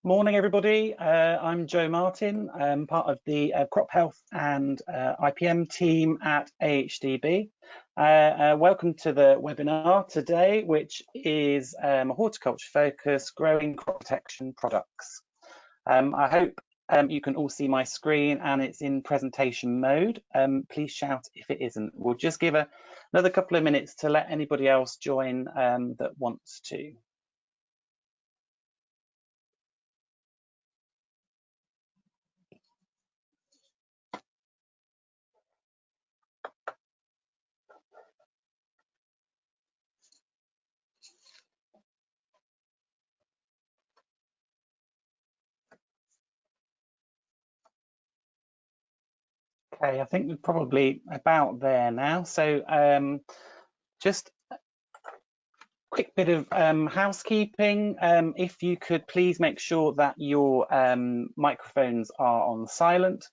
Morning, everybody. I'm Joe Martin, part of the Crop Health and IPM team at AHDB. Welcome to the webinar today, which is horticulture focused growing crop protection products. I hope you can all see my screen and it's in presentation mode. Please shout if it isn't. We'll just give another couple of minutes to let anybody else join that wants to. Okay, I think we're probably about there now. So just a quick bit of housekeeping. If you could please make sure that your microphones are on silent.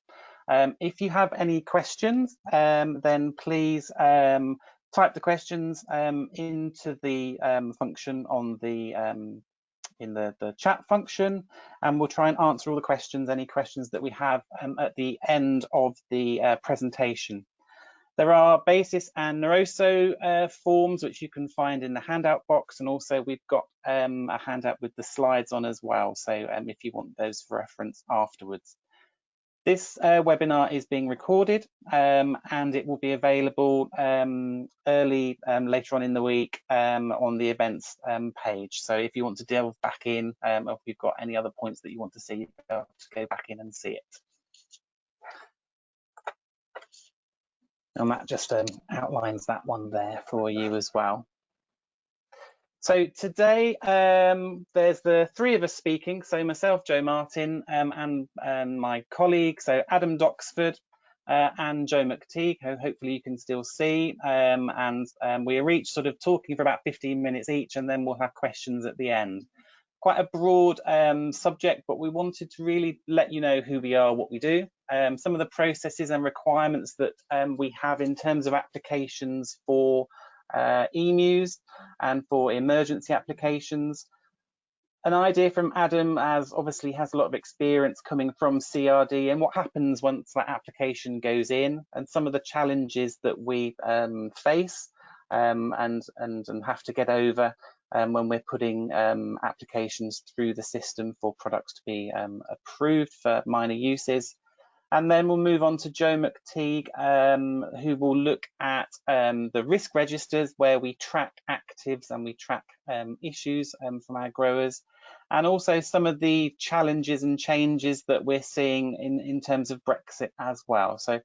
If you have any questions, then please type the questions into the function on the in the chat function, and we'll try and answer all the questions, any questions that we have at the end of the presentation. There are basis and Neuroso forms which you can find in the handout box, and also we've got a handout with the slides on as well, so if you want those for reference afterwards. This webinar is being recorded and it will be available early later on in the week on the events page. So if you want to delve back in, or if you've got any other points that you want to see, you'll be able to go back in and see it. And that just outlines that one there for you as well. So today there's the three of us speaking, so myself, Joe Martin, and my colleague, so Adam Doxford and Joe McTigue, who hopefully you can still see, and we are each sort of talking for about 15 minutes each, and then we'll have questions at the end. Quite a broad subject, but we wanted to really let you know who we are, what we do, some of the processes and requirements that we have in terms of applications for EAMUs and for emergency applications. An idea from Adam, as obviously has a lot of experience coming from CRD, and what happens once that application goes in, and some of the challenges that we face and have to get over when we're putting applications through the system for products to be approved for minor uses. And then we'll move on to Joe McTigue, who will look at the risk registers, where we track actives and we track issues from our growers, and also some of the challenges and changes that we're seeing in terms of Brexit as well. So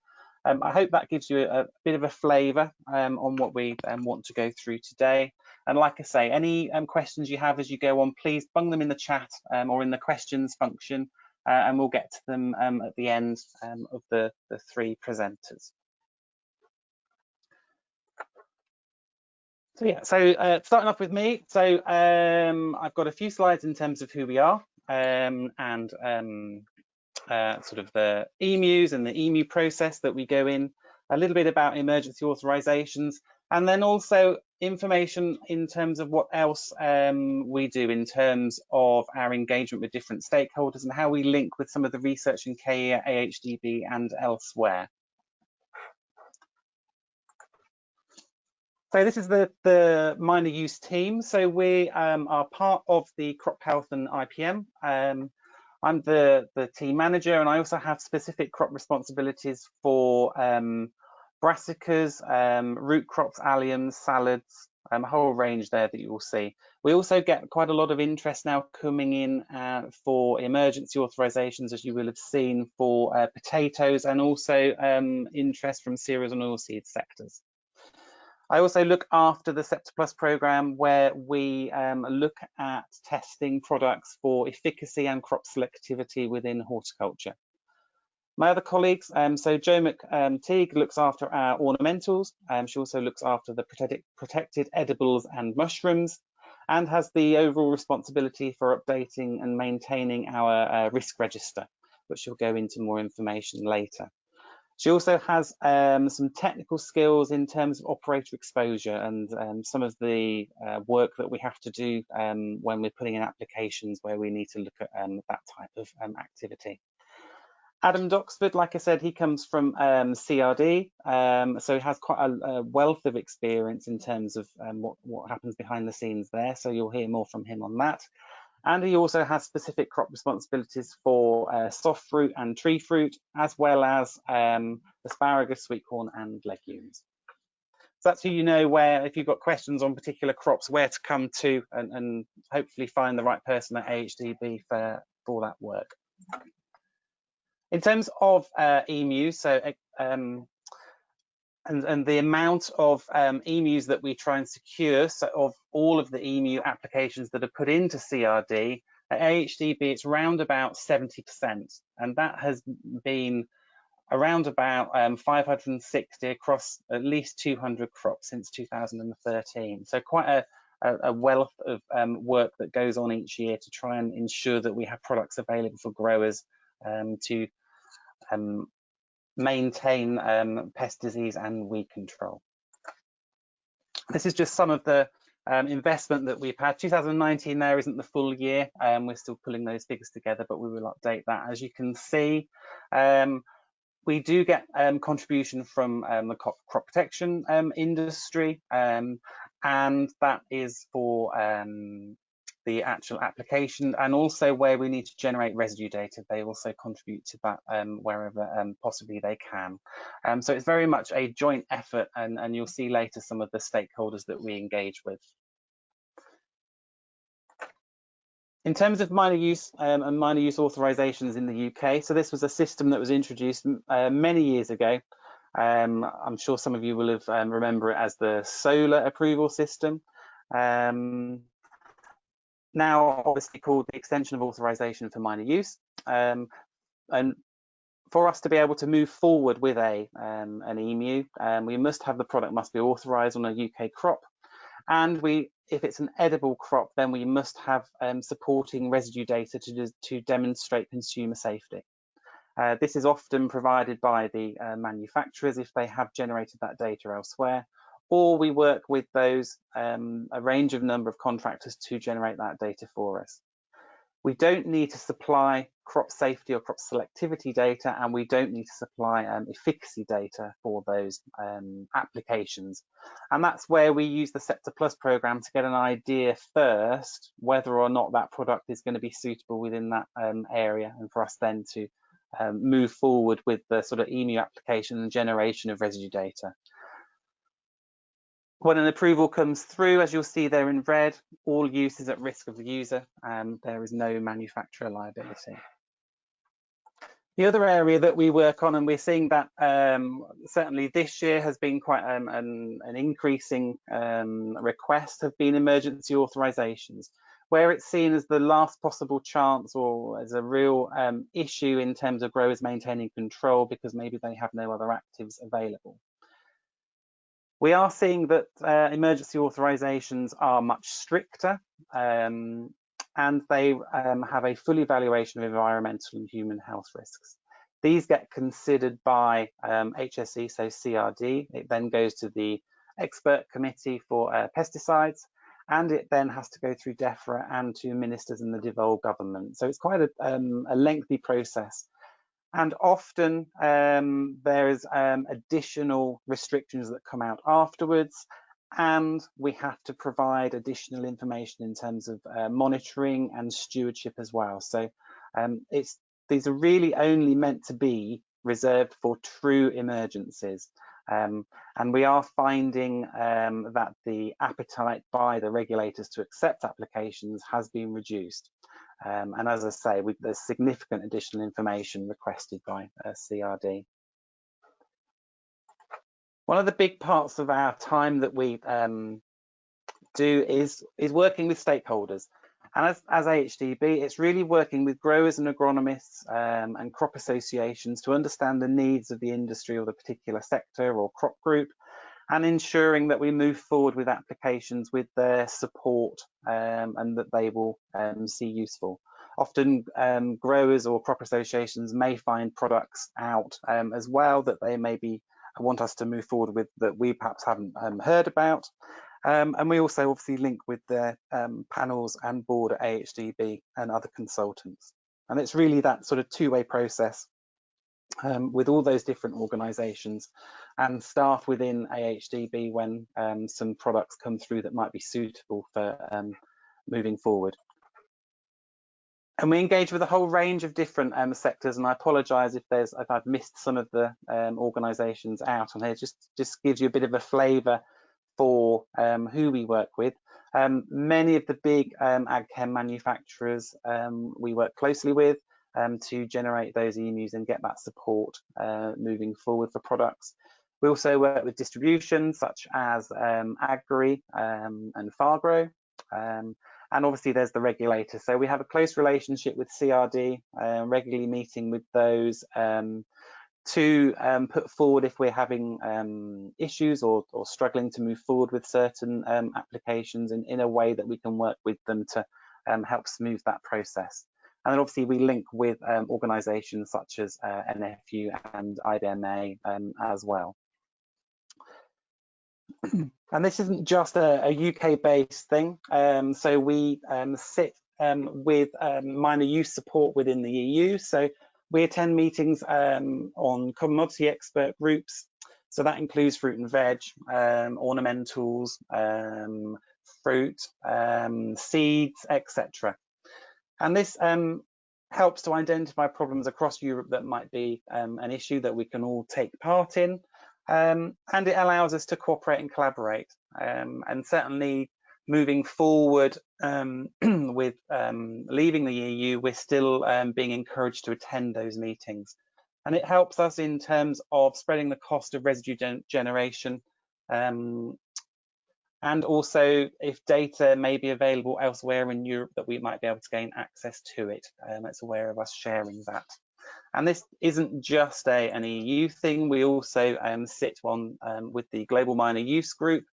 I hope that gives you a bit of a flavour on what we want to go through today. And like I say, any questions you have as you go on, please bung them in the chat or in the questions function. And we'll get to them at the end of the three presenters. So yeah, so starting off with me. So I've got a few slides in terms of who we are and sort of the EAMUs and the EAMU process that we go in, a little bit about emergency authorizations, and then also information in terms of what else we do in terms of our engagement with different stakeholders and how we link with some of the research in KE, AHDB and elsewhere. So this is the minor use team. So we are part of the Crop Health and IPM. I'm the team manager, and I also have specific crop responsibilities for brassicas, root crops, alliums, salads, a whole range there that you will see. We also get quite a lot of interest now coming in for emergency authorizations, as you will have seen, for potatoes, and also interest from cereals and oilseed sectors. I also look after the Scepter Plus programme, where we look at testing products for efficacy and crop selectivity within horticulture. My other colleagues, so Joe McTigue looks after our ornamentals. She also looks after the protected edibles and mushrooms, and has the overall responsibility for updating and maintaining our risk register, which she'll go into more information later. She also has some technical skills in terms of operator exposure and some of the work that we have to do when we're putting in applications where we need to look at that type of activity. Adam Doxford, like I said, he comes from CRD, so he has quite a wealth of experience in terms of what happens behind the scenes there, so you'll hear more from him on that. And he also has specific crop responsibilities for soft fruit and tree fruit, as well as asparagus, sweet corn and legumes. So that's who you know where, if you've got questions on particular crops, where to come to and hopefully find the right person at AHDB for that work. In terms of EAMUs, so and the amount of EAMUs that we try and secure, so of all of the EAMU applications that are put into CRD, at AHDB it's around about 70%, and that has been around about 560 across at least 200 crops since 2013. So quite a wealth of work that goes on each year to try and ensure that we have products available for growers to maintain pest disease and weed control. This is just some of the investment that we've had. 2019 there isn't the full year. We're still pulling those figures together, but we will update that. As you can see, we do get contribution from the crop protection industry, and that is for the actual application, and also where we need to generate residue data, they also contribute to that wherever possibly they can. So it's very much a joint effort, and you'll see later some of the stakeholders that we engage with. In terms of minor use and minor use authorisations in the UK, so this was a system that was introduced many years ago. I'm sure some of you will have remember it as the solar approval system. Now obviously called the extension of authorisation for minor use. And for us to be able to move forward with an EAMU, we must have the product must be authorised on a UK crop. And if it's an edible crop, then we must have supporting residue data to demonstrate consumer safety. This is often provided by the manufacturers if they have generated that data elsewhere, or we work with those, a range of number of contractors to generate that data for us. We don't need to supply crop safety or crop selectivity data, and we don't need to supply efficacy data for those applications. And that's where we use the Sector Plus programme to get an idea first whether or not that product is going to be suitable within that area, and for us then to move forward with the sort of EAMU application and generation of residue data. When an approval comes through, as you'll see there in red, all use is at risk of the user, and there is no manufacturer liability. The other area that we work on, and we're seeing that certainly this year has been quite an increasing request, have been emergency authorisations, where it's seen as the last possible chance or as a real issue in terms of growers maintaining control because maybe they have no other actives available. We are seeing that emergency authorisations are much stricter, and they have a full evaluation of environmental and human health risks. These get considered by HSE, so CRD. It then goes to the expert committee for pesticides, and it then has to go through DEFRA and to ministers in the devolved government. So it's quite a lengthy process. And often there is additional restrictions that come out afterwards, and we have to provide additional information in terms of monitoring and stewardship as well. So these are really only meant to be reserved for true emergencies. And we are finding that the appetite by the regulators to accept applications has been reduced. And as I say, there's significant additional information requested by CRD. One of the big parts of our time that we do is working with stakeholders. And as AHDB, it's really working with growers and agronomists and crop associations to understand the needs of the industry or the particular sector or crop group, and ensuring that we move forward with applications with their support and that they will see useful. often growers or crop associations may find products out as well that they maybe want us to move forward with that we perhaps haven't heard about. And we also obviously link with their panels and board at AHDB and other consultants. And it's really that sort of two-way process with all those different organisations and staff within AHDB when some products come through that might be suitable for moving forward. And we engage with a whole range of different sectors, and I apologise if I've missed some of the organisations out on here. Just gives you a bit of a flavour for who we work with. Many of the big ag chem manufacturers we work closely with to generate those EAMUs and get that support moving forward for products. We also work with distribution such as Agri and Fargrow. And obviously there's the regulator. So we have a close relationship with CRD, regularly meeting with those to put forward if we're having issues or struggling to move forward with certain applications in a way that we can work with them to help smooth that process. And then obviously we link with organisations such as NFU and IDMA as well. And this isn't just a UK-based thing. So we sit with minor use support within the EU. So we attend meetings on commodity expert groups. So that includes fruit and veg, ornamentals, fruit, seeds, etc. And this helps to identify problems across Europe that might be an issue that we can all take part in. And it allows us to cooperate and collaborate. And certainly moving forward with leaving the EU, we're still being encouraged to attend those meetings. And it helps us in terms of spreading the cost of residue generation. And also if data may be available elsewhere in Europe that we might be able to gain access to it. It's aware of us sharing that. And this isn't just an EU thing. We also sit on with the Global Minor Use Group.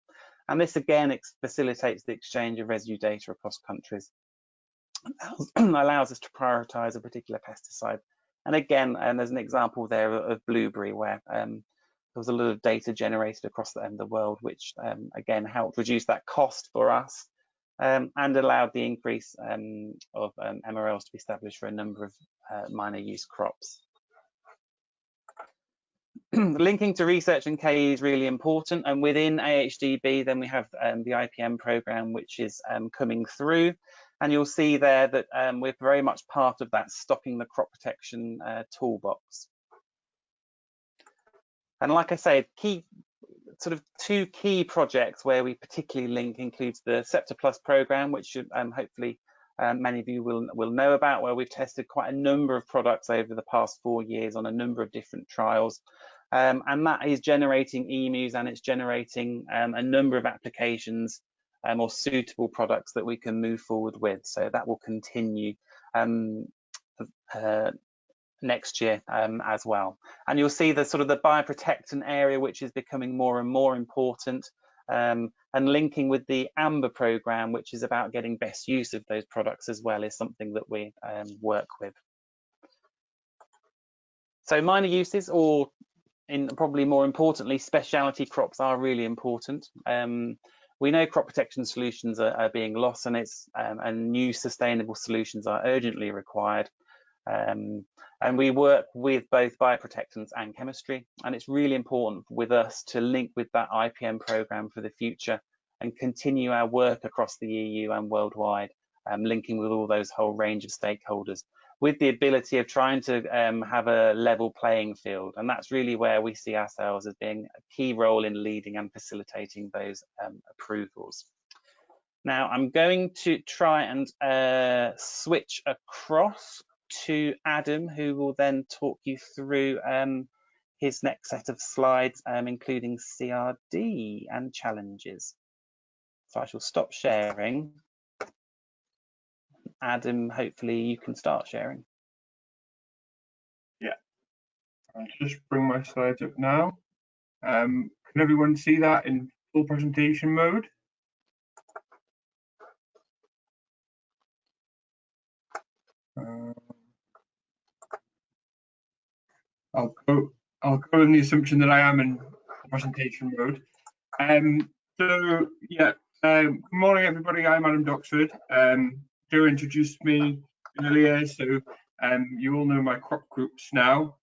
And this again facilitates the exchange of residue data across countries. Allows us to prioritise a particular pesticide. And again, there's an example there of blueberry where there was a lot of data generated across the world, which again helped reduce that cost for us and allowed the increase of MRLs to be established for a number of minor use crops. Linking to research and KE is really important, and within AHDB then we have the IPM programme which is coming through, and you'll see there that we're very much part of that stopping the crop protection toolbox. And like I say, two key projects where we particularly link includes the Scepter Plus programme, which hopefully many of you will know about, where we've tested quite a number of products over the past 4 years on a number of different trials. And that is generating EAMUs, and it's generating a number of applications or suitable products that we can move forward with. So that will continue next year as well. And you'll see the sort of the bioprotectant area, which is becoming more and more important, and linking with the AMBER programme, which is about getting best use of those products as well, is something that we work with. So minor uses, or probably more importantly, specialty crops are really important. We know crop protection solutions are being lost, and and new sustainable solutions are urgently required. And we work with both bioprotectants and chemistry, and it's really important with us to link with that IPM programme for the future and continue our work across the EU and worldwide, linking with all those whole range of stakeholders, with the ability of trying to have a level playing field. And that's really where we see ourselves as being a key role in leading and facilitating those approvals. Now I'm going to try and switch across to Adam, who will then talk you through his next set of slides, including CRD and challenges. So I shall stop sharing. Adam, hopefully you can start sharing. Yeah, I'll just bring my slides up now. Can everyone see that in full presentation mode? I'll go on the assumption that I am in presentation mode. So yeah, good morning everybody. I'm Adam Doxford. Joe introduced me earlier, so you all know my crop groups now.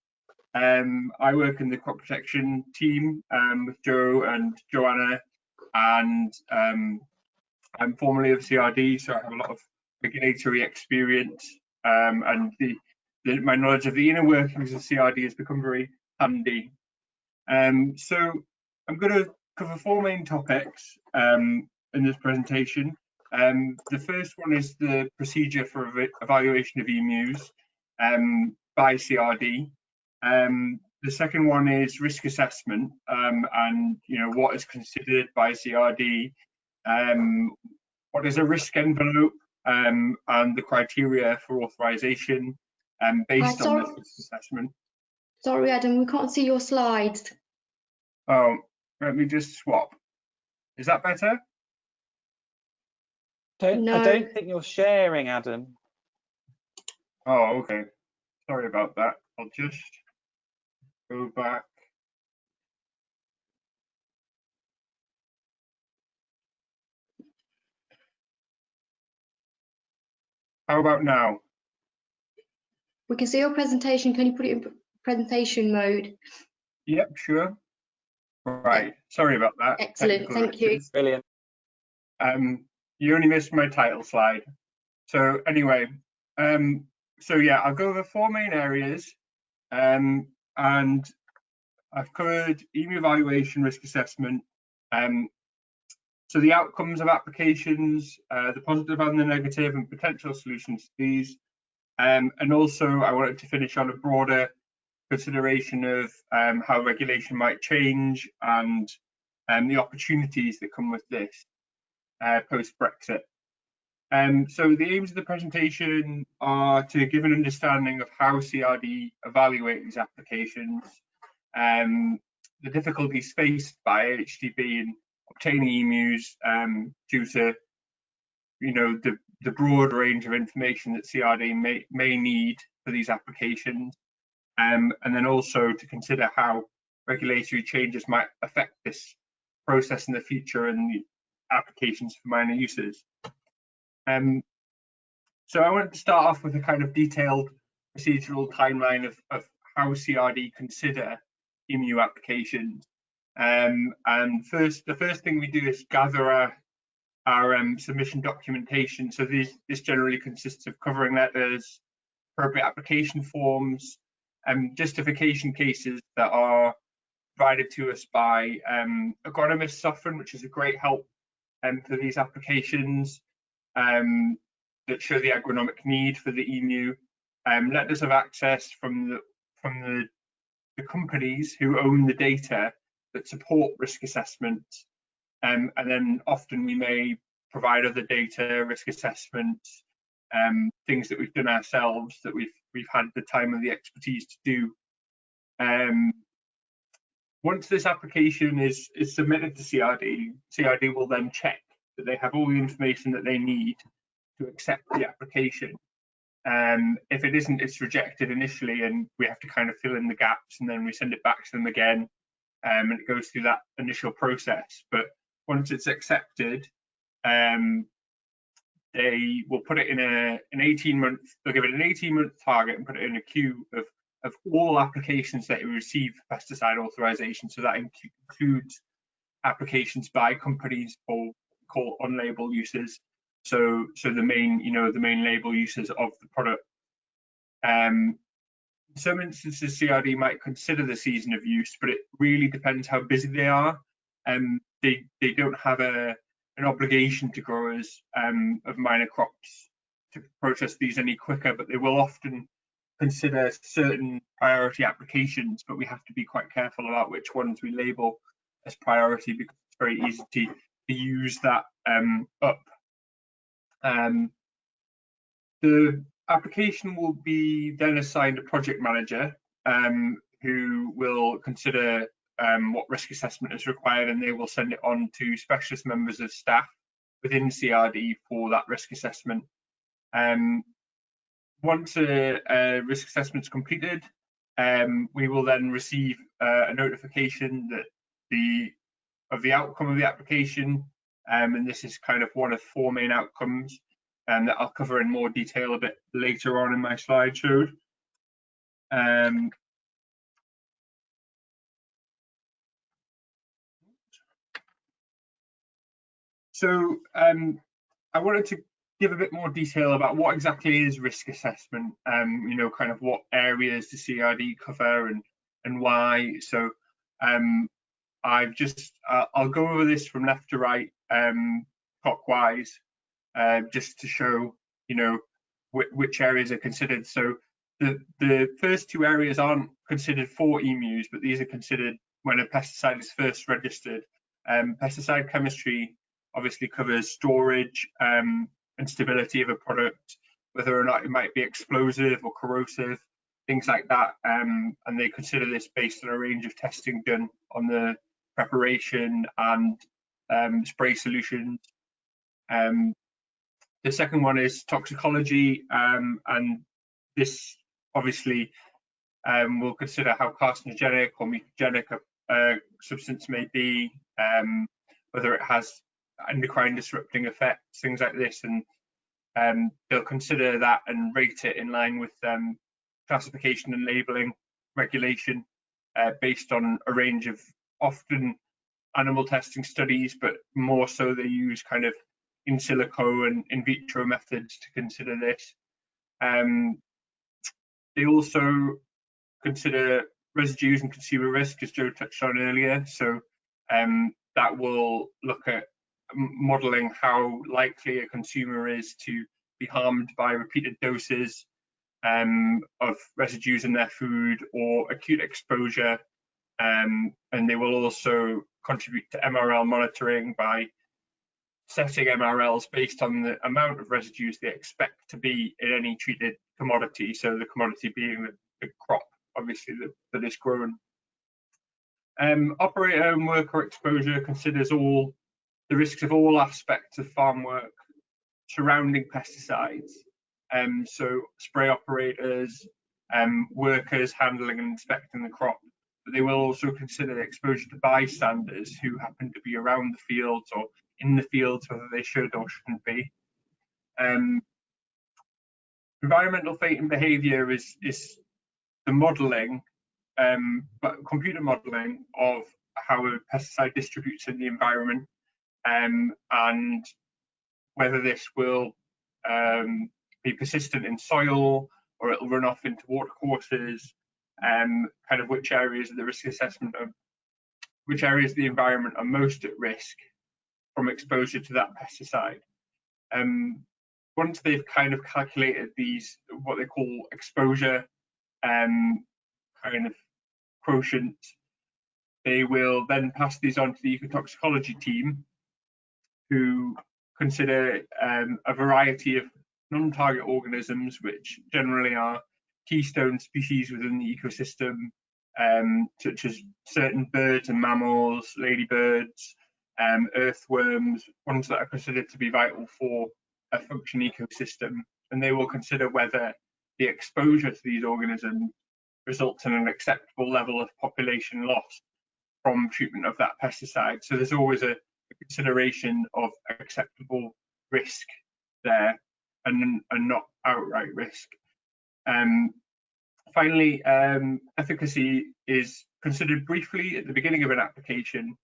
I work in the crop protection team with Joe and Joanna, and I'm formerly of CRD, so I have a lot of regulatory experience, and my knowledge of the inner workings of CRD has become very handy. So I'm going to cover four main topics in this presentation. The first one is the procedure for evaluation of EAMUs by CRD. The second one is risk assessment, and what is considered by CRD. What is a risk envelope, and the criteria for authorisation based on this risk assessment. Sorry, Adam, we can't see your slides. Oh, let me just swap. Is that better? No. I don't think you're sharing, Adam. Oh, okay. Sorry about that. I'll just go back. How about now? We can see your presentation. Can you put it in presentation mode? Yep, sure. Right. Sorry about that. Excellent. Thank you. Brilliant. You only missed my title slide. So anyway, so yeah, I'll go over four main areas, and I've covered EAMU evaluation, risk assessment, so the outcomes of applications, the positive and the negative, and potential solutions to these. And also I wanted to finish on a broader consideration of how regulation might change and the opportunities that come with this post-Brexit. So the aims of the presentation are to give an understanding of how CRD evaluate these applications, the difficulties faced by AHDB in obtaining EAMUs due to the broad range of information that CRD may need for these applications, and then also to consider how regulatory changes might affect this process in the future and the applications for minor uses. So I wanted to start off with a kind of detailed procedural timeline of how CRD consider EAMU applications. And the first thing we do is gather our submission documentation. So this generally consists of covering letters, appropriate application forms, justification cases that are provided to us by agronomists often, which is a great help for these applications, that show the agronomic need for the EAMU, letters of access from the companies who own the data that support risk assessment, and then often we may provide other data, risk assessments, things that we've done ourselves that we've had the time and the expertise to do. Once this application is submitted to CRD, CRD will then check that they have all the information that they need to accept the application. If it isn't, it's rejected initially, and we have to kind of fill in the gaps, and then we send it back to them again, and it goes through that initial process. But once it's accepted, they will put it in an 18-month. They'll give it an 18-month target and put it in a queue of all applications that we receive for pesticide authorization. So that includes applications by companies for called on-label uses. So the main label uses of the product. In some instances, CRD might consider the season of use, but it really depends how busy they are. They don't have an obligation to growers of minor crops to process these any quicker, but they will often consider certain priority applications, but we have to be quite careful about which ones we label as priority, because it's very easy to use that up. The application will be then assigned a project manager who will consider what risk assessment is required, and they will send it on to specialist members of staff within CRD for that risk assessment. Once a risk assessment is completed, we will then receive a notification that of the outcome of the application, and this is kind of one of 4 main outcomes that I'll cover in more detail a bit later on in my slideshow. So I wanted to give a bit more detail about what exactly is risk assessment, you know, kind of what areas the CRD cover and why. So I'll go over this from left to right, clockwise, just to show, you know, which areas are considered. So the first 2 areas aren't considered for EAMUs, but these are considered when a pesticide is first registered. Pesticide chemistry obviously covers storage and stability of a product, whether or not it might be explosive or corrosive, things like that. And they consider this based on a range of testing done on the preparation and spray solutions. The second one is toxicology, and this obviously will consider how carcinogenic or mutagenic a substance may be, whether it has endocrine disrupting effects, things like this, and they'll consider that and rate it in line with classification and labelling regulation based on a range of often animal testing studies, but more so they use kind of in silico and in vitro methods to consider this. They also consider residues and consumer risk, as Joe touched on earlier. So that will look at modelling how likely a consumer is to be harmed by repeated doses of residues in their food or acute exposure. And they will also contribute to MRL monitoring by setting MRLs based on the amount of residues they expect to be in any treated commodity. So the commodity being the crop, obviously, that is grown. Operator and worker exposure considers all the risks of all aspects of farm work surrounding pesticides. So spray operators, workers handling and inspecting the crop, but they will also consider the exposure to bystanders who happen to be around the fields or in the fields, whether they should or shouldn't be. Environmental fate and behaviour is the modelling, but computer modelling of how a pesticide distributes in the environment, and whether this will be persistent in soil or it'll run off into watercourses, kind of which areas of the risk assessment of which areas of the environment are most at risk from exposure to that pesticide. Once they've kind of calculated these, what they call exposure kind of quotients, they will then pass these on to the ecotoxicology team, who consider a variety of non-target organisms, which generally are keystone species within the ecosystem, such as certain birds and mammals, ladybirds, earthworms, ones that are considered to be vital for a functioning ecosystem. And they will consider whether the exposure to these organisms results in an acceptable level of population loss from treatment of that pesticide. So there's always a consideration of acceptable risk there and not outright risk. Finally, efficacy is considered briefly at the beginning of an application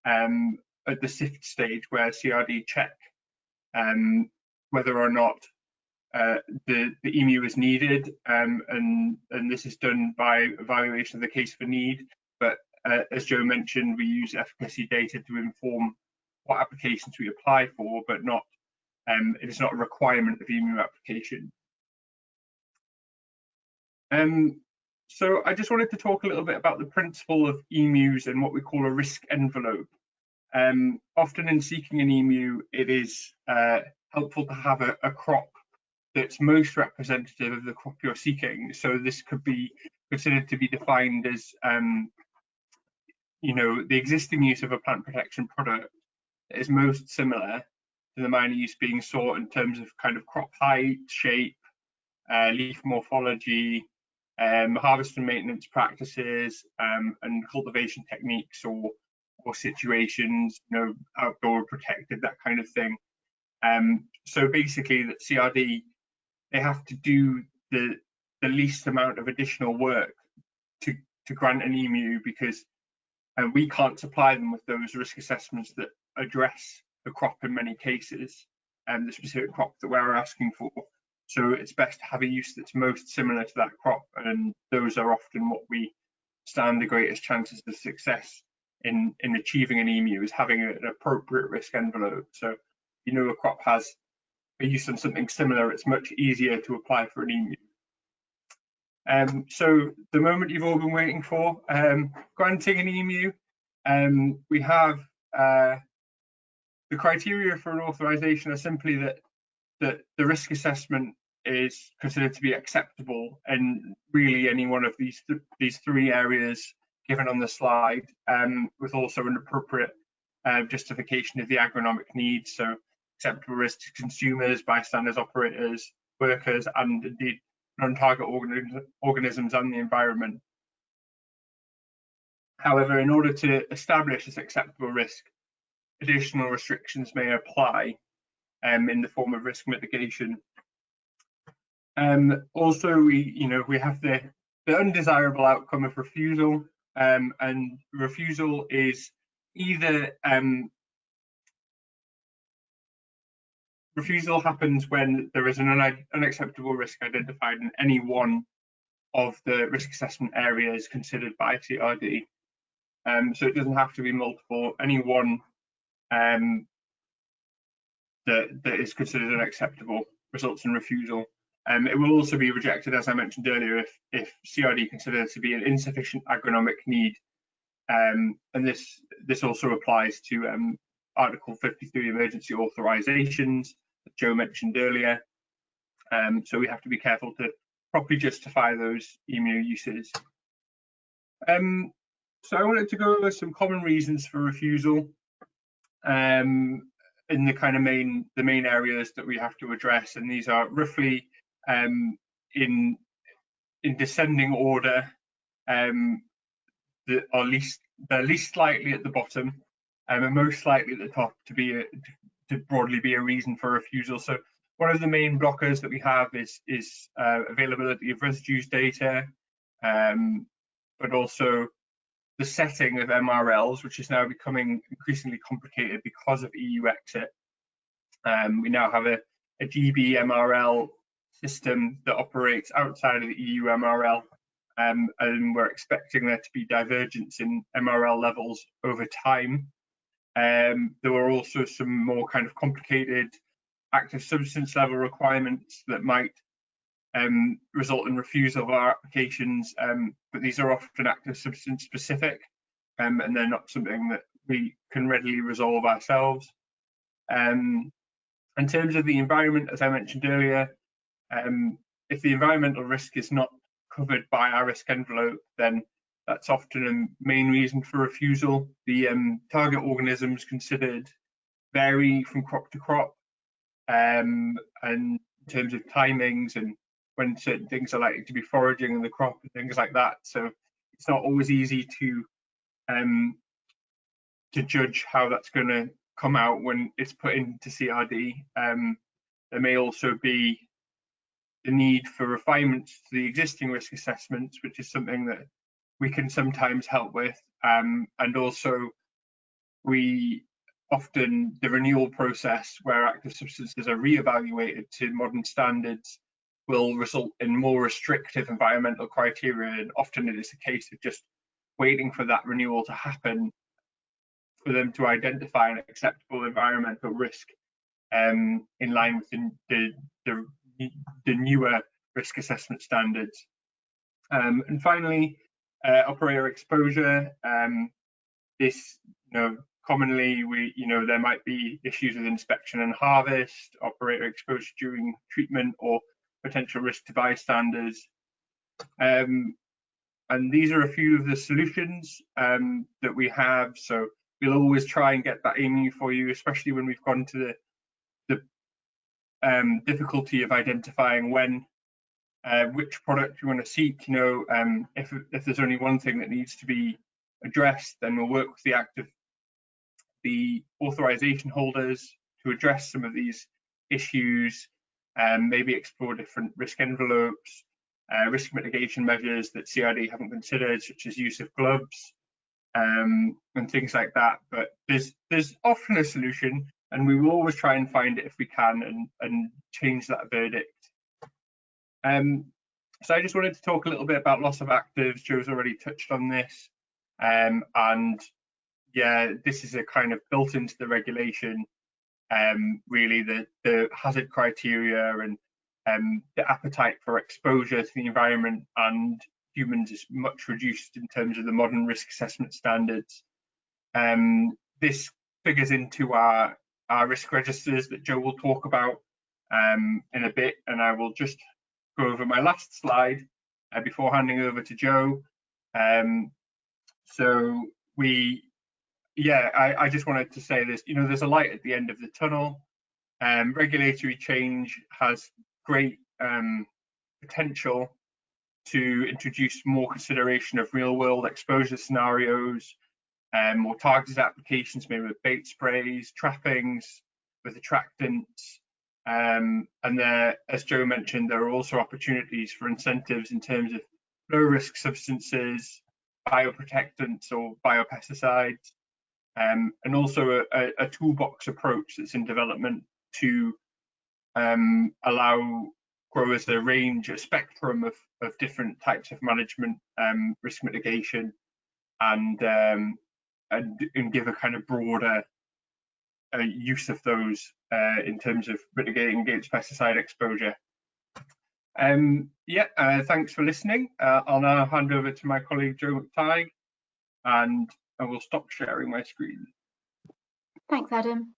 at the SIFT stage, where CRD check whether or not the EAMU is needed, and this is done by evaluation of the case for need. But as Joe mentioned, we use efficacy data to inform what applications we apply for, but not it is not a requirement of EAMU application. So I just wanted to talk a little bit about the principle of EAMUs and what we call a risk envelope. Often in seeking an EAMU, it is helpful to have a crop that's most representative of the crop you're seeking. So this could be considered to be defined as, you know, the existing use of a plant protection product that is most similar to the minor use being sought in terms of kind of crop height, shape, leaf morphology, harvest and maintenance practices, and cultivation techniques or situations, outdoor protected, that kind of thing. So basically, that CRD, they have to do the least amount of additional work to grant an EAMU, because we can't supply them with those risk assessments that address the crop in many cases, and the specific crop that we're asking for. So it's best to have a use that's most similar to that crop, and those are often what we stand the greatest chances of success in achieving an EAMU, is having an appropriate risk envelope. So a crop has a use on something similar, it's much easier to apply for an EAMU. So the moment you've all been waiting for, granting an EAMU, we have the criteria for an authorisation are simply that the risk assessment is considered to be acceptable in really any one of these three areas given on the slide, with also an appropriate justification of the agronomic needs, so acceptable risk to consumers, bystanders, operators, workers, and indeed non-target organisms and the environment. However, in order to establish this acceptable risk, additional restrictions may apply in the form of risk mitigation. Also, we have the undesirable outcome of refusal, and refusal is either refusal happens when there is an unacceptable risk identified in any one of the risk assessment areas considered by CRD. So it doesn't have to be multiple, any one that is considered unacceptable results in refusal. It will also be rejected, as I mentioned earlier, if CRD considers to be an insufficient agronomic need. And this also applies to Article 53 emergency authorisations that Joe mentioned earlier. So we have to be careful to properly justify those EAMU uses. So I wanted to go over some common reasons for refusal in the kind of main areas that we have to address, and these are roughly in descending order. They're least likely at the bottom, and most likely at the top to broadly be a reason for refusal. So one of the main blockers that we have is availability of residues data, but also the setting of MRLs, which is now becoming increasingly complicated because of EU exit. We now have a GB MRL system that operates outside of the EU MRL, and we're expecting there to be divergence in MRL levels over time. There were also some more kind of complicated active substance level requirements that might result in refusal of our applications, but these are often active substance specific, and they're not something that we can readily resolve ourselves. In terms of the environment, as I mentioned earlier, if the environmental risk is not covered by our risk envelope, then that's often a main reason for refusal. The target organisms considered vary from crop to crop, and in terms of timings and when certain things are likely to be foraging in the crop and things like that. So it's not always easy to judge how that's going to come out when it's put into CRD. There may also be the need for refinements to the existing risk assessments, which is something that we can sometimes help with, and also the renewal process where active substances are re-evaluated to modern standards will result in more restrictive environmental criteria, and often it is a case of just waiting for that renewal to happen for them to identify an acceptable environmental risk in line with the newer risk assessment standards. And finally, operator exposure. This, commonly there might be issues with inspection and harvest, operator exposure during treatment, or potential risk to bystanders. And these are a few of the solutions that we have. So we'll always try and get that EAMU for you, especially when we've gone to the difficulty of identifying when which product you want to seek. If there's only one thing that needs to be addressed, then we'll work with the authorization holders to address some of these issues, maybe explore different risk envelopes, risk mitigation measures that CRD haven't considered, such as use of gloves, and things like that. But there's often a solution, and we will always try and find it if we can and change that verdict. So I just wanted to talk a little bit about loss of actives. Joe's already touched on this, and yeah, this is a kind of built into the regulation. Really, the hazard criteria and the appetite for exposure to the environment and humans is much reduced in terms of the modern risk assessment standards. This figures into our risk registers that Joe will talk about in a bit, and I will just go over my last slide before handing over to Joe. I just wanted to say this, there's a light at the end of the tunnel. Regulatory change has great potential to introduce more consideration of real world exposure scenarios, more targeted applications, maybe with bait sprays, trappings, with attractants. And there, as Joe mentioned, there are also opportunities for incentives in terms of low risk substances, bioprotectants or biopesticides, and also a toolbox approach that's in development to allow growers a spectrum of different types of management, risk mitigation, and give a kind of broader use of those in terms of mitigating against pesticide exposure. Thanks for listening. I'll now hand over to my colleague Joe McTigue, and I will stop sharing my screen. Thanks, Adam.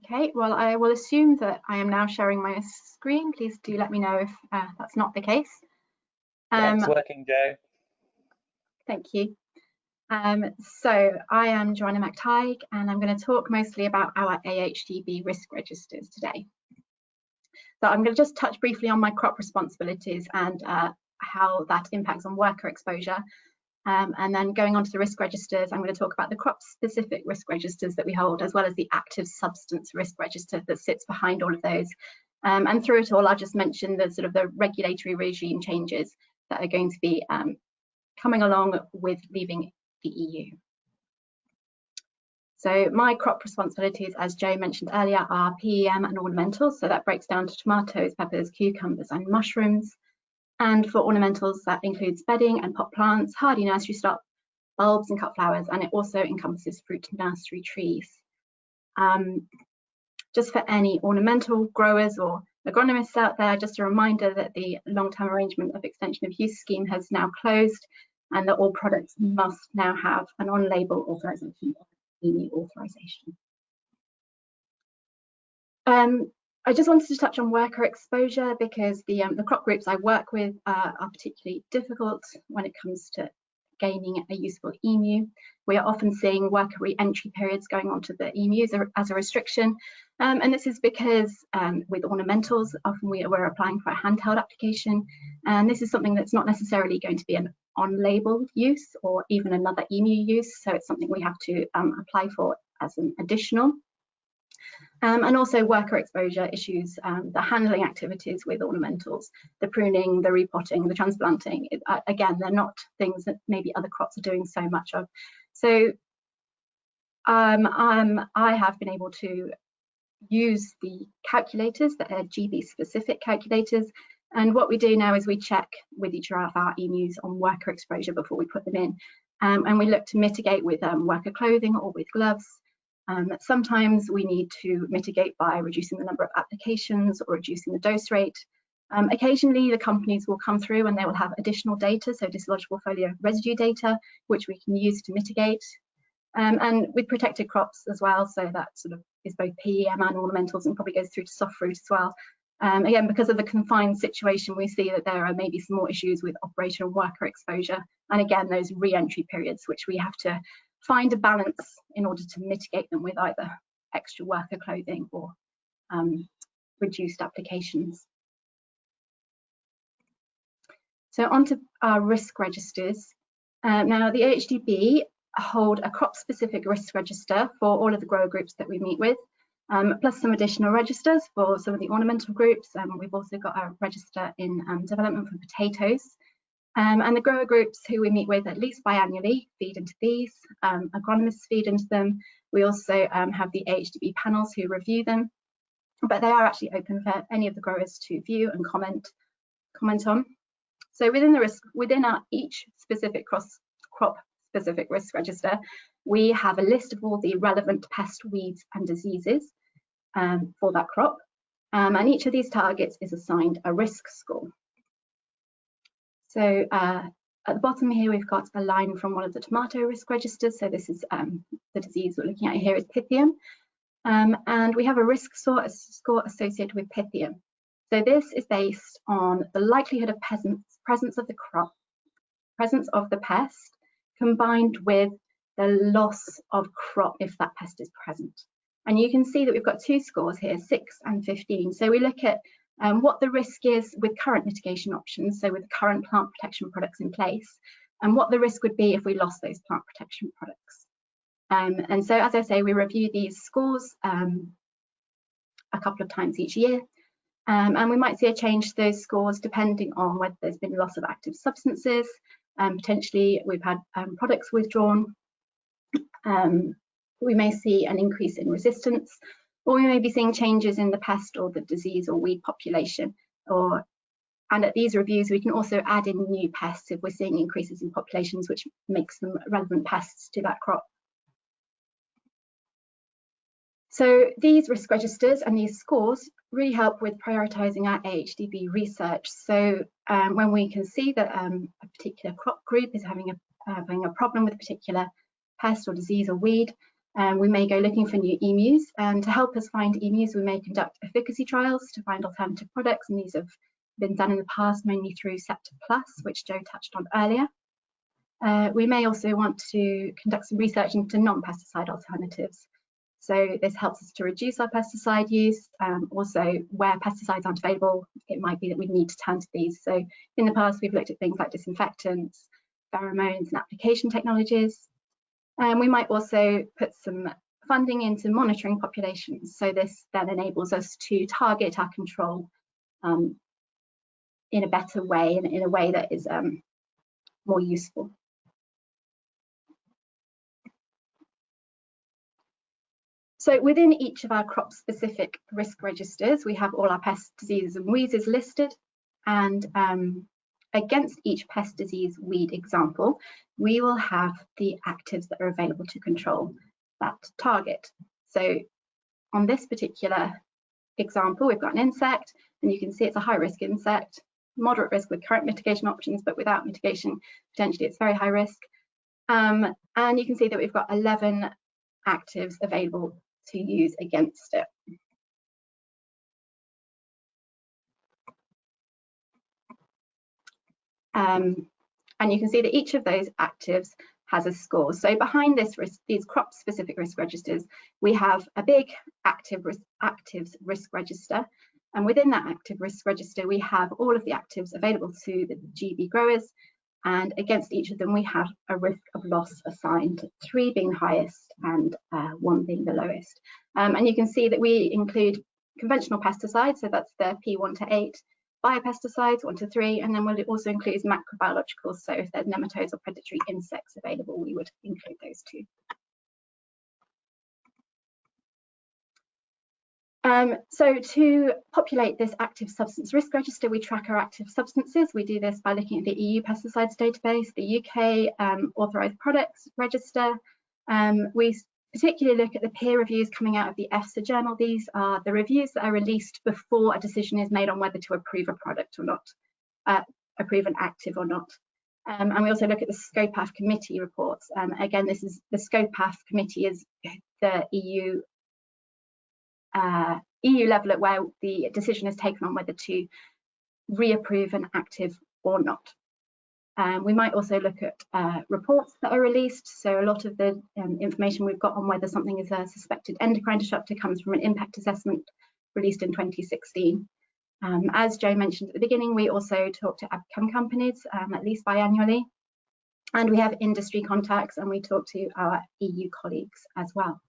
Okay, well, I will assume that I am now sharing my screen. Please do let me know if that's not the case. It's working, Joe. Thank you. So I am Joanna McTigue, and I'm going to talk mostly about our AHDB risk registers today. So I'm going to just touch briefly on my crop responsibilities and how that impacts on worker exposure. And then going on to the risk registers, I'm going to talk about the crop-specific risk registers that we hold, as well as the active substance risk register that sits behind all of those. And through it all, I'll just mention the regulatory regime changes that are going to be coming along with leaving the EU. So my crop responsibilities, as Joe mentioned earlier, are PEM and ornamentals. So that breaks down to tomatoes, peppers, cucumbers, and mushrooms. And for ornamentals, that includes bedding and pot plants, hardy nursery stock, bulbs and cut flowers, and it also encompasses fruit and nursery trees. Just for any ornamental growers or agronomists out there, just a reminder that the long-term arrangement of extension of use scheme has now closed, and that all products must now have an on-label authorization or EAMU authorization. I just wanted to touch on worker exposure because the crop groups I work with are particularly difficult when it comes to gaining a useful EAMU. We are often seeing worker re-entry periods going on to the EAMUs as a restriction, and this is because with ornamentals, often we're applying for a handheld application, and this is something that's not necessarily going to be an on-label use or even another EAMU use, so it's something we have to apply for as an additional. And also worker exposure issues, the handling activities with ornamentals, the pruning, the repotting, the transplanting. Again, they're not things that maybe other crops are doing so much of. So I have been able to use the calculators that are GB specific calculators. And what we do now is we check with each of our EAMUs on worker exposure before we put them in. And we look to mitigate with worker clothing or with gloves. Sometimes we need to mitigate by reducing the number of applications or reducing the dose rate. Occasionally, the companies will come through and they will have additional data, so dislodgeable foliar residue data, which we can use to mitigate. And with protected crops as well, so that sort of is both PEM and ornamentals and probably goes through to soft fruit as well. Again, because of the confined situation, we see that there are maybe some more issues with operational worker exposure. And again, those re-entry periods, which we have to find a balance in order to mitigate them with either extra worker clothing or reduced applications. So onto our risk registers. Now the AHDB hold a crop-specific risk register for all of the grower groups that we meet with, plus some additional registers for some of the ornamental groups. We've also got a register in development for potatoes. And the grower groups who we meet with at least biannually feed into these. Agronomists feed into them. We also have the AHDB panels who review them, but they are actually open for any of the growers to view and comment on. So within our each specific crop-specific risk register, we have a list of all the relevant pest, weeds, and diseases for that crop, and each of these targets is assigned a risk score. So at the bottom here, we've got a line from one of the tomato risk registers. So this is the disease we're looking at here is Pythium, and we have a risk score associated with Pythium. So this is based on the likelihood of presence of the crop, presence of the pest, combined with the loss of crop if that pest is present. And you can see that we've got two scores here, 6 and 15. So we look at what the risk is with current mitigation options, so with the current plant protection products in place, and what the risk would be if we lost those plant protection products. And so, as I say, we review these scores a couple of times each year. And we might see a change to those scores depending on whether there's been loss of active substances, potentially we've had products withdrawn, we may see an increase in resistance, or we may be seeing changes in the pest or the disease or weed population. And at these reviews, we can also add in new pests if we're seeing increases in populations, which makes them relevant pests to that crop. So these risk registers and these scores really help with prioritising our AHDB research. So when we can see that a particular crop group is having a problem with a particular pest or disease or weed, we may go looking for new EAMUs. And to help us find EAMUs, we may conduct efficacy trials to find alternative products. And these have been done in the past, mainly through Scepter Plus, which Joe touched on earlier. We may also want to conduct some research into non-pesticide alternatives. So this helps us to reduce our pesticide use. Also, where pesticides aren't available, it might be that we need to turn to these. So in the past, we've looked at things like disinfectants, pheromones, and application technologies. We might also put some funding into monitoring populations. So this then enables us to target our control in a better way and in a way that is more useful. So within each of our crop-specific risk registers, we have all our pests, diseases and weeds listed. And against each pest, disease, weed example, we will have the actives that are available to control that target. So on this particular example, we've got an insect, and you can see it's a high-risk insect, moderate risk with current mitigation options, but without mitigation, potentially it's very high risk. And you can see that we've got 11 actives available to use against it. And you can see that each of those actives has a score. So behind these crop-specific risk registers, we have a big actives risk register. And within that active risk register, we have all of the actives available to the GB growers. And against each of them, we have a risk of loss assigned, 3 being the highest and 1 being the lowest. And you can see that we include conventional pesticides, so that's the P1 to 8, biopesticides 1 to 3, and then we'll also include macrobiologicals. So if there's nematodes or predatory insects available, we would include those too. So to populate this active substance risk register, we track our active substances. We do this by looking at the EU pesticides database, the UK authorised products register. We particularly look at the peer reviews coming out of the EFSA journal. These are the reviews that are released before a decision is made on whether to approve a product or not, approve an active or not. And we also look at the SCOPAF committee reports. Again, this is the SCOPAF committee is the EU level at where the decision is taken on whether to reapprove an active or not. We might also look at reports that are released. So a lot of the information we've got on whether something is a suspected endocrine disruptor comes from an impact assessment released in 2016. As Joe mentioned at the beginning, we also talk to outcome companies at least biannually, and we have industry contacts, and we talk to our EU colleagues as well.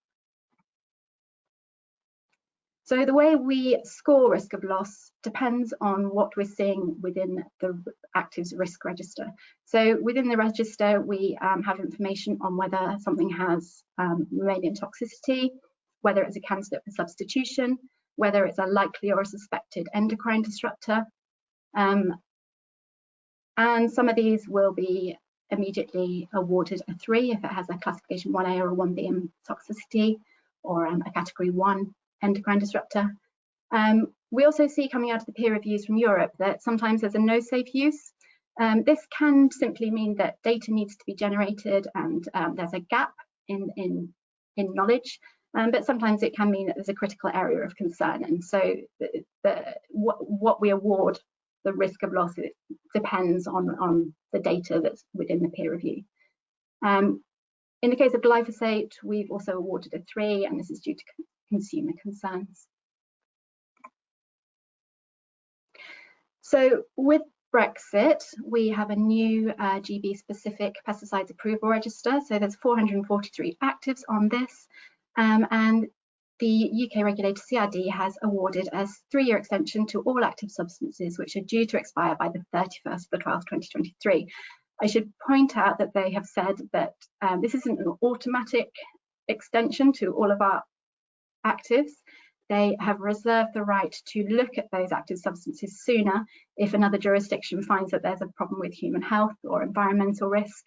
So the way we score risk of loss depends on what we're seeing within the actives risk register. So within the register, we have information on whether something has mammalian toxicity, whether it's a candidate for substitution, whether it's a likely or a suspected endocrine disruptor. And some of these will be immediately awarded a 3 if it has a classification 1A or a 1B toxicity, or a category 1 endocrine disruptor. We also see coming out of the peer reviews from Europe that sometimes there's a no safe use. This can simply mean that data needs to be generated and there's a gap in knowledge, but sometimes it can mean that there's a critical area of concern, and so what we award the risk of loss, it depends on the data that's within the peer review. In the case of glyphosate, we've also awarded a 3, and this is due to consumer concerns. So with Brexit, we have a new GB-specific pesticides approval register. So there's 443 actives on this, and the UK regulator CRD has awarded a 3-year extension to all active substances which are due to expire by the 31st of the 12th, 2023. I should point out that they have said that this isn't an automatic extension to all of our actives. They have reserved the right to look at those active substances sooner if another jurisdiction finds that there's a problem with human health or environmental risk.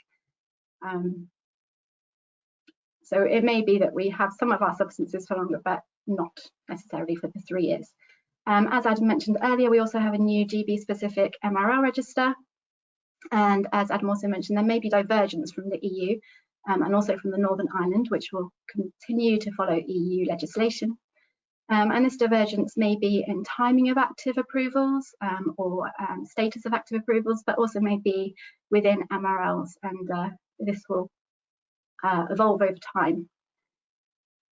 So it may be that we have some of our substances for longer, but not necessarily for the 3 years. As Adam mentioned earlier, we also have a new GB-specific MRL register. And as Adam also mentioned, there may be divergence from the EU and also from the Northern Ireland, which will continue to follow EU legislation. And this divergence may be in timing of active approvals or status of active approvals, but also may be within MRLs, and this will evolve over time.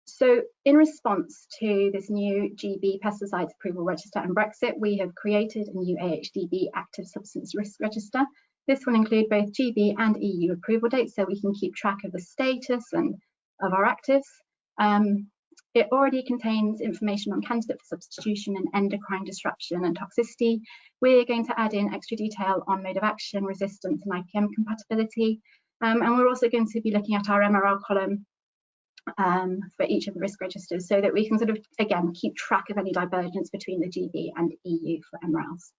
So in response to this new GB pesticides approval register and Brexit, we have created a new AHDB active substance risk register. This will include both GB and EU approval dates, so we can keep track of the status and of our actives. It already contains information on candidate for substitution and endocrine disruption and toxicity. We're going to add in extra detail on mode of action, resistance and IPM compatibility. And we're also going to be looking at our MRL column for each of the risk registers, so that we can sort of, again, keep track of any divergence between the GB and EU for MRLs.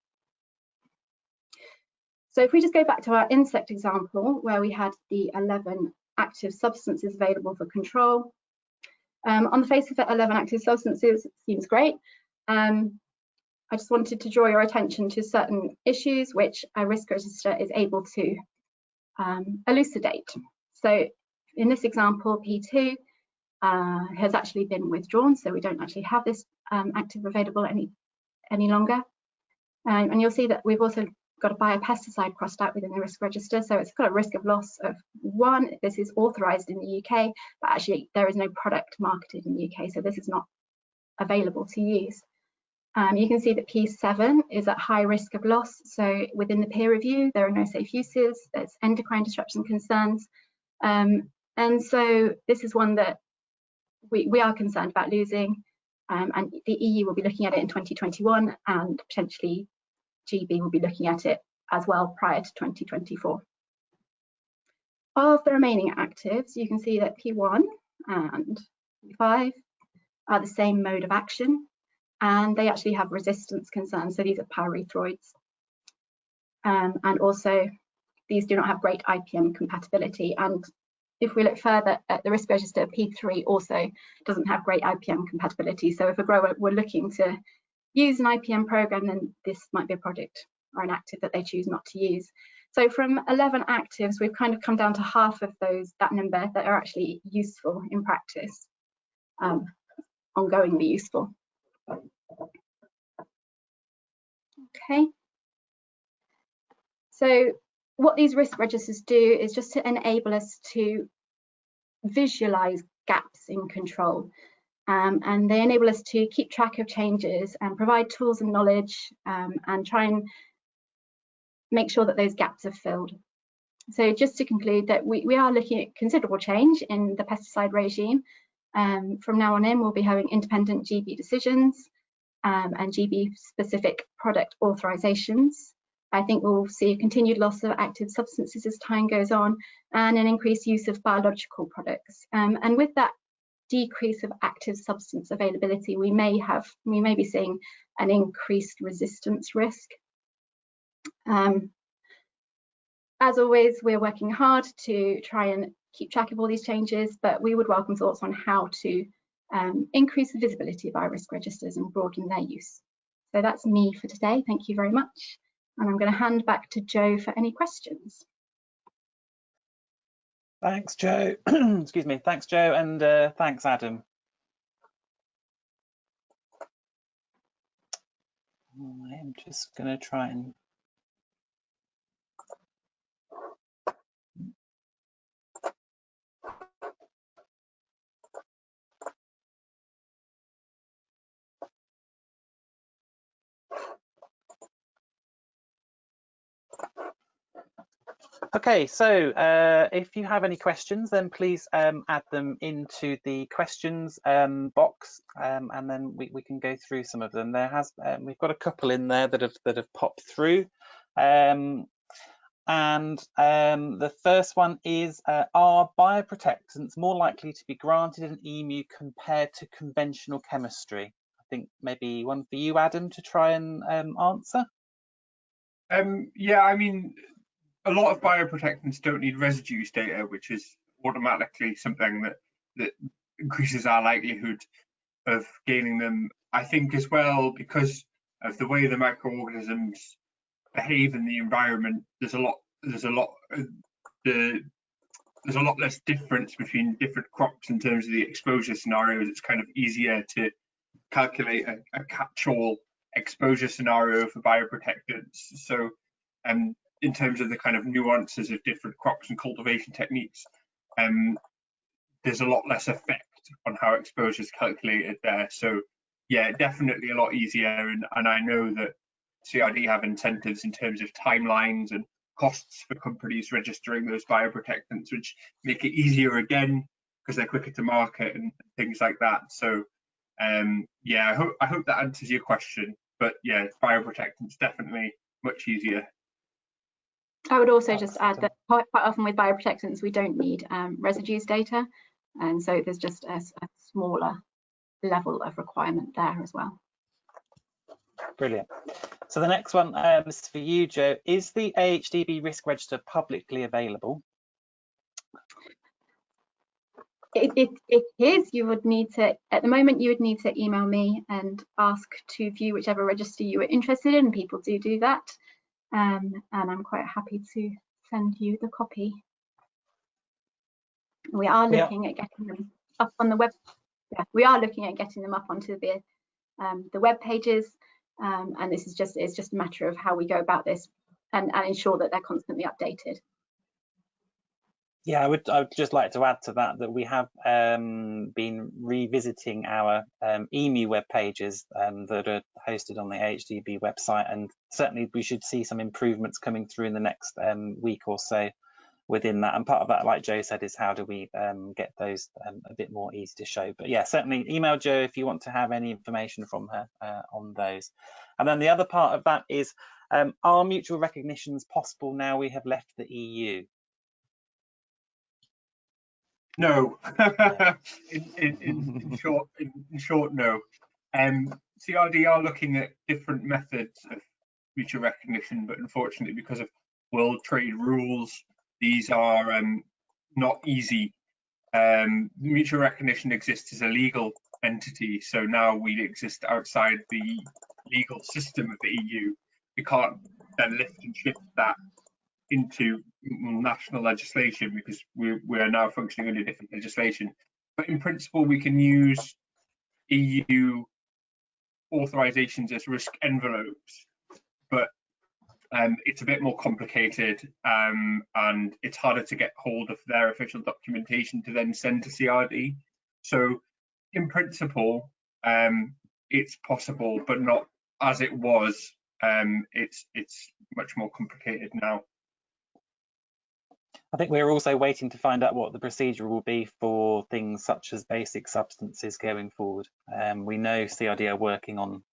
So if we just go back to our insect example, where we had the 11 active substances available for control. On the face of it, 11 active substances seems great. I just wanted to draw your attention to certain issues which a risk register is able to elucidate. So in this example, P2 has actually been withdrawn, so we don't actually have this active available any longer. And you'll see that we've also got a biopesticide crossed out within the risk register, so it's got a risk of loss of 1. This is authorised in the UK, but actually there is no product marketed in the UK, so this is not available to use. You can see that P7 is at high risk of loss, so within the peer review there are no safe uses, there's endocrine disruption concerns, and so this is one that we are concerned about losing, and the EU will be looking at it in 2021, and potentially GB will be looking at it as well prior to 2024. Of the remaining actives, you can see that P1 and P5 are the same mode of action, and they actually have resistance concerns, so these are pyrethroids. And also, these do not have great IPM compatibility, and if we look further at the risk register, P3 also doesn't have great IPM compatibility, so if a grower were looking to use an IPM program, then this might be a product or an active that they choose not to use. So from 11 actives, we've kind of come down to half of that number that are actually useful in practice, ongoingly useful. Okay. So what these risk registers do is just to enable us to visualize gaps in control. And they enable us to keep track of changes and provide tools and knowledge, and try and make sure that those gaps are filled. So just to conclude, that we are looking at considerable change in the pesticide regime. From now on in, we'll be having independent GB decisions and GB specific product authorisations. I think we'll see a continued loss of active substances as time goes on, and an increased use of biological products. And with that decrease of active substance availability, we may be seeing an increased resistance risk. As always, we're working hard to try and keep track of all these changes, but we would welcome thoughts on how to increase the visibility of our risk registers and broaden their use. So that's me for today. Thank you very much. And I'm going to hand back to Joe for any questions. Thanks, Joe. Excuse me. Thanks, Joe, and thanks, Adam. I'm just going to try and okay, so if you have any questions, then please add them into the questions box, and then we can go through some of them. We've got a couple in there that have popped through, and the first one is: are bioprotectants more likely to be granted an EAMU compared to conventional chemistry? I think maybe one for you, Adam, to try and answer. Yeah, I mean, a lot of bioprotectants don't need residues data, which is automatically something that increases our likelihood of gaining them. I think as well, because of the way the microorganisms behave in the environment, there's a lot less difference between different crops in terms of the exposure scenarios. It's kind of easier to calculate a catch-all exposure scenario for bioprotectants. So in terms of the kind of nuances of different crops and cultivation techniques, there's a lot less effect on how exposure is calculated there. So yeah, definitely a lot easier. And I know that CRD have incentives in terms of timelines and costs for companies registering those bioprotectants, which make it easier again because they're quicker to market and things like that. So yeah, I hope that answers your question. But yeah, bioprotectants definitely much easier. I would also just add that quite often with bioprotectants, we don't need residues data, and so there's just a smaller level of requirement there as well. Brilliant. So the next one is for you, Joe. Is the AHDB risk register publicly available? It is. You would need to, at the moment, you would need to email me and ask to view whichever register you were interested in. People do that. And I'm quite happy to send you the copy. We are looking at getting them up on the web. Yeah, we are looking at getting them up onto the web pages, and this is just a matter of how we go about this and ensure that they're constantly updated. Yeah, I would just like to add to that we have been revisiting our EAMU web pages that are hosted on the AHDB website, and certainly we should see some improvements coming through in the next week or so within that. And part of that, like Joe said, is how do we get those a bit more easy to show. But yeah, certainly email Jo if you want to have any information from her on those. And then the other part of that is, are mutual recognitions possible now we have left the EU? No. in short, no. CRD are looking at different methods of mutual recognition, but unfortunately, because of world trade rules, these are not easy. Mutual recognition exists as a legal entity, so now we exist outside the legal system of the EU. We can't then lift and shift that into national legislation because we are now functioning under different legislation. But in principle, we can use EU authorizations as risk envelopes. But it's a bit more complicated, and it's harder to get hold of their official documentation to then send to CRD. So in principle, it's possible, but not as it was. It's much more complicated now. I think we're also waiting to find out what the procedure will be for things such as basic substances going forward. We know CRD are working on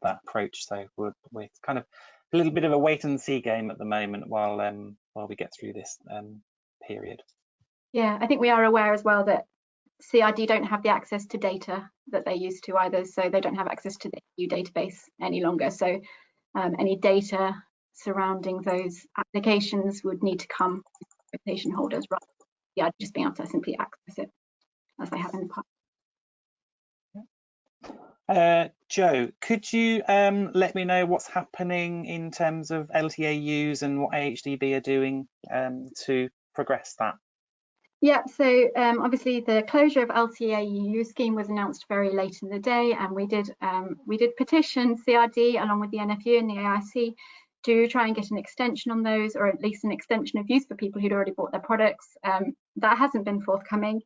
that approach, so we're kind of a little bit of a wait and see game at the moment while we get through this period. Yeah, I think we are aware as well that CRD don't have the access to data that they used to either, so they don't have access to the EU database any longer. So any data surrounding those applications would need to come from patient holders rather than just being able to simply access it as they have in the past. Joe, could you let me know what's happening in terms of LTAUs and what AHDB are doing to progress that? Yeah, so obviously the closure of LTAU scheme was announced very late in the day, and we did petition CRD along with the NFU and the AIC to try and get an extension on those, or at least an extension of use for people who'd already bought their products. That hasn't been forthcoming.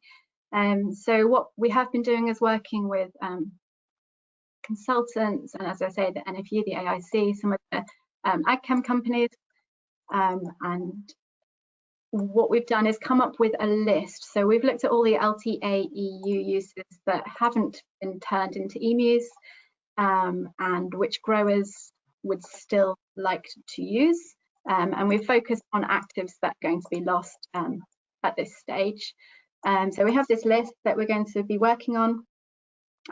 So what we have been doing is working with consultants, and as I say, the NFU, the AIC, some of the AgChem companies, and what we've done is come up with a list. So we've looked at all the LTA EU uses that haven't been turned into EAMUs, and which growers would still like to use. And we've focused on actives that are going to be lost at this stage. So we have this list that we're going to be working on.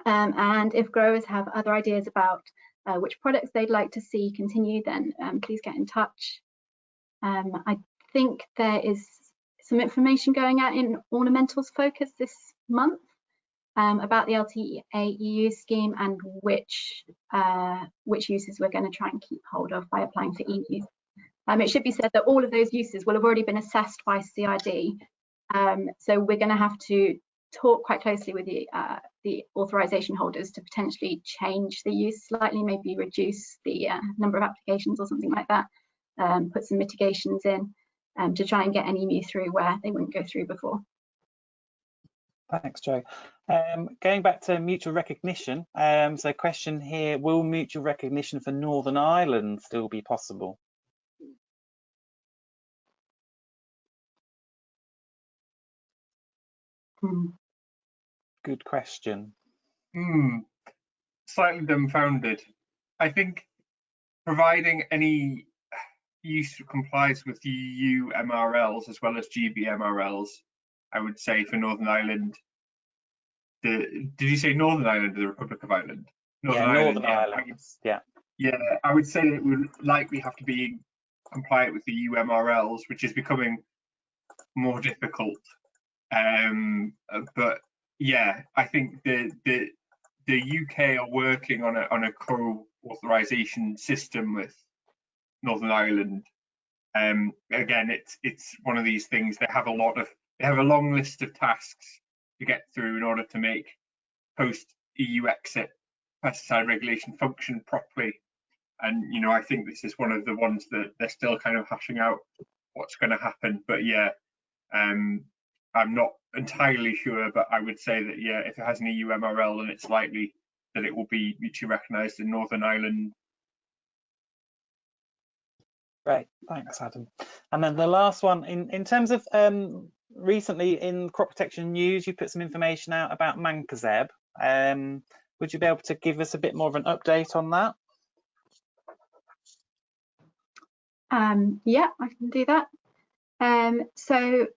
And if growers have other ideas about which products they'd like to see continue, then please get in touch. I think there is some information going out in Ornamentals Focus this month about the LTA EU scheme and which uses we're going to try and keep hold of by applying for EAMU. It should be said that all of those uses will have already been assessed by CRD, so we're going to have to talk quite closely with the authorisation holders to potentially change the use slightly, maybe reduce the number of applications or something like that, put some mitigations in to try and get an EAMU through where they wouldn't go through before. Thanks, Joe. Going back to mutual recognition, so question here, will mutual recognition for Northern Ireland still be possible? Good question. Slightly dumbfounded. I think providing any use complies with EU MRLs as well as GB MRLs, I would say for Northern Ireland. Did you say Northern Ireland or the Republic of Ireland? Northern Ireland. Yeah, I would say it would likely have to be compliant with the EU MRLs, which is becoming more difficult. But yeah, I think the UK are working on a co-authorization system with Northern Ireland. Again, it's one of these things. They have a long list of tasks to get through in order to make post-EU exit pesticide regulation function properly. And I think this is one of the ones that they're still kind of hashing out what's going to happen. But yeah, I'm not entirely sure, but I would say that yeah, if it has an EU MRL, then it's likely that it will be mutually recognised in Northern Ireland. Great, thanks, Adam. And then the last one, in terms of recently in crop protection news, you put some information out about Mancozeb. Would you be able to give us a bit more of an update on that? Yeah, I can do that. So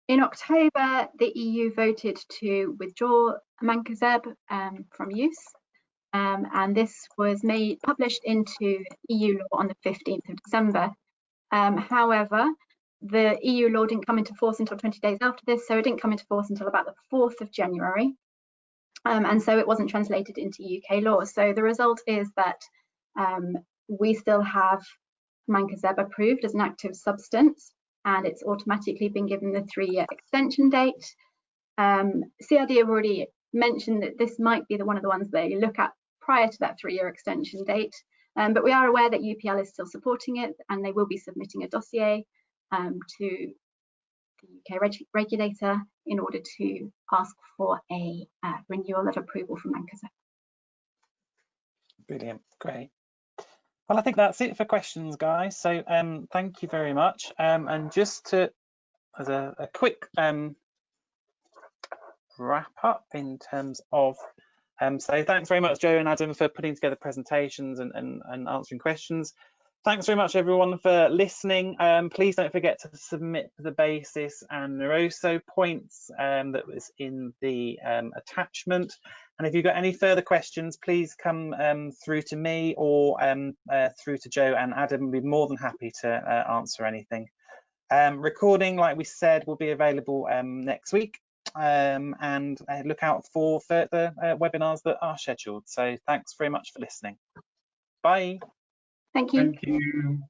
in October, the EU voted to withdraw Mancozeb from use, and this was published into EU law on the 15th of December. However, the EU law didn't come into force until 20 days after this, so it didn't come into force until about the 4th of January. And so it wasn't translated into UK law. So the result is that we still have Mancozeb approved as an active substance, and it's automatically been given the 3-year extension date. CRD have already mentioned that this might be one of the ones they look at prior to that 3-year extension date. But we are aware that UPL is still supporting it, and they will be submitting a dossier to the UK regulator in order to ask for a renewal of approval from Lancaster. Brilliant, great. Well, I think that's it for questions, guys. So thank you very much. And just to, as a quick wrap up in terms of, so thanks very much, Joe and Adam, for putting together presentations and answering questions. Thanks very much, everyone, for listening. Please don't forget to submit the basis and Neroso points that was in the attachment. And if you've got any further questions, please come through to me or through to Joe and Adam. We'd be more than happy to answer anything. Recording, like we said, will be available next week. And look out for further webinars that are scheduled. So thanks very much for listening. Bye. Thank you. Thank you.